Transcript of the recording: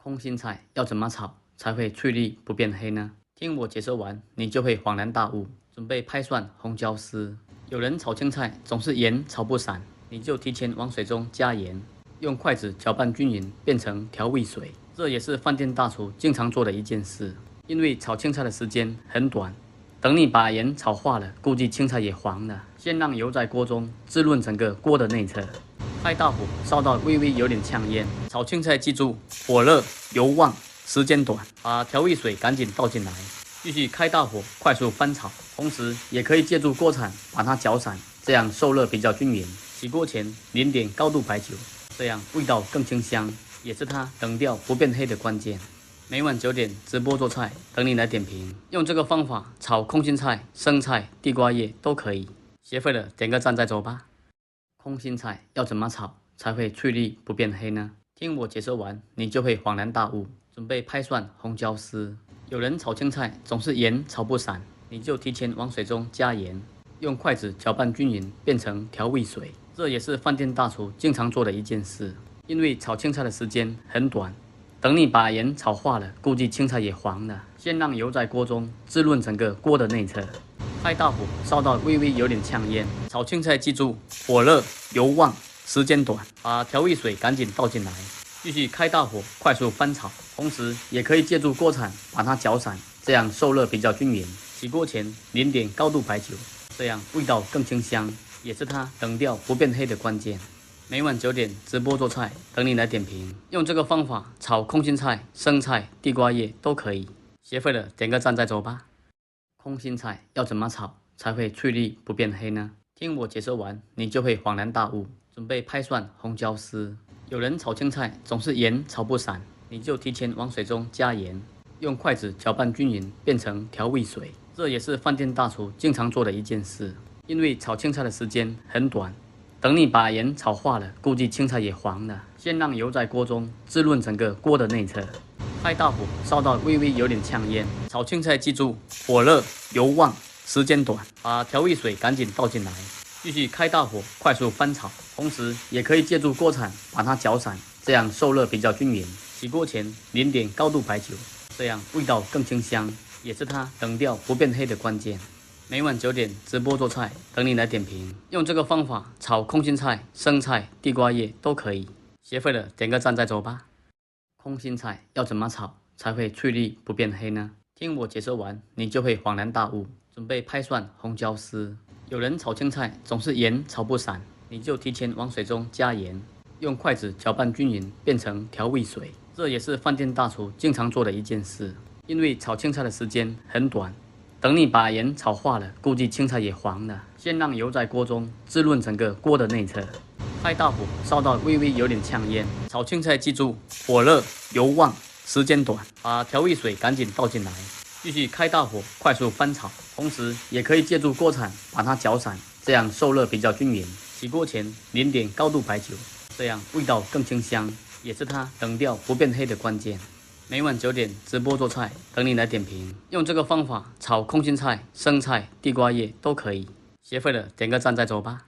空心菜要怎么炒才会翠绿不变黑呢？听我解说完，你就会恍然大悟。准备拍蒜、红椒丝。有人炒青菜总是盐炒不散，你就提前往水中加盐，用筷子搅拌均匀，变成调味水。这也是饭店大厨经常做的一件事，因为炒青菜的时间很短，等你把盐炒化了，估计青菜也黄了。先让油在锅中滋润整个锅的内侧。开大火，烧到微微有点呛烟。炒青菜记住，火热、油旺、时间短，把调味水赶紧倒进来，继续开大火快速翻炒，同时也可以借助锅铲把它搅散，这样受热比较均匀。起锅前淋点高度白酒，这样味道更清香，也是它等调不变黑的关键。每晚9点直播做菜，等你来点评。用这个方法炒空心菜、生菜、地瓜叶都可以。学会了点个赞再走吧。空心菜要怎么炒才会翠绿不变黑呢？听我解说完，你就会恍然大悟。准备拍蒜、红椒丝。有人炒青菜总是盐炒不散，你就提前往水中加盐，用筷子搅拌均匀，变成调味水。这也是饭店大厨经常做的一件事，因为炒青菜的时间很短，等你把盐炒化了，估计青菜也黄了。先让油在锅中滋润整个锅的内侧。开大火，烧到微微有点呛烟。炒青菜记住，火热、油旺、时间短，把调味水赶紧倒进来，继续开大火快速翻炒，同时也可以借助锅铲把它搅散，这样受热比较均匀。起锅前淋点高度白酒，这样味道更清香，也是它等调不变黑的关键。每晚9点直播做菜，等你来点评。用这个方法炒空心菜、生菜、地瓜叶都可以。学会了点个赞再走吧。空心菜要怎么炒才会翠绿不变黑呢？听我解说完，你就会恍然大悟。准备拍蒜、红椒丝。有人炒青菜总是盐炒不散，你就提前往水中加盐，用筷子搅拌均匀，变成调味水。这也是饭店大厨经常做的一件事，因为炒青菜的时间很短，等你把盐炒化了，估计青菜也黄了。先让油在锅中滋润整个锅的内侧。开大火，烧到微微有点呛烟。炒青菜记住，火热、油旺、时间短，把调味水赶紧倒进来，继续开大火快速翻炒，同时也可以借助锅铲把它搅散，这样受热比较均匀。起锅前淋点高度白酒，这样味道更清香，也是它等调不变黑的关键。每晚9点直播做菜，等你来点评。用这个方法炒空心菜、生菜、地瓜叶都可以。学会了点个赞再走吧。空心菜要怎么炒才会翠绿不变黑呢？听我解说完，你就会恍然大悟。准备拍蒜、红椒丝。有人炒青菜总是盐炒不散，你就提前往水中加盐，用筷子搅拌均匀，变成调味水。这也是饭店大厨经常做的一件事，因为炒青菜的时间很短，等你把盐炒化了，估计青菜也黄了。先让油在锅中滋润整个锅的内侧。开大火，烧到微微有点呛烟。炒青菜记住，火热、油旺、时间短，把调味水赶紧倒进来，继续开大火快速翻炒，同时也可以借助锅铲把它搅散，这样受热比较均匀。起锅前淋点高度白酒，这样味道更清香，也是它等调不变黑的关键。每晚9点直播做菜，等你来点评。用这个方法炒空心菜、生菜、地瓜叶都可以。学会了点个赞再走吧。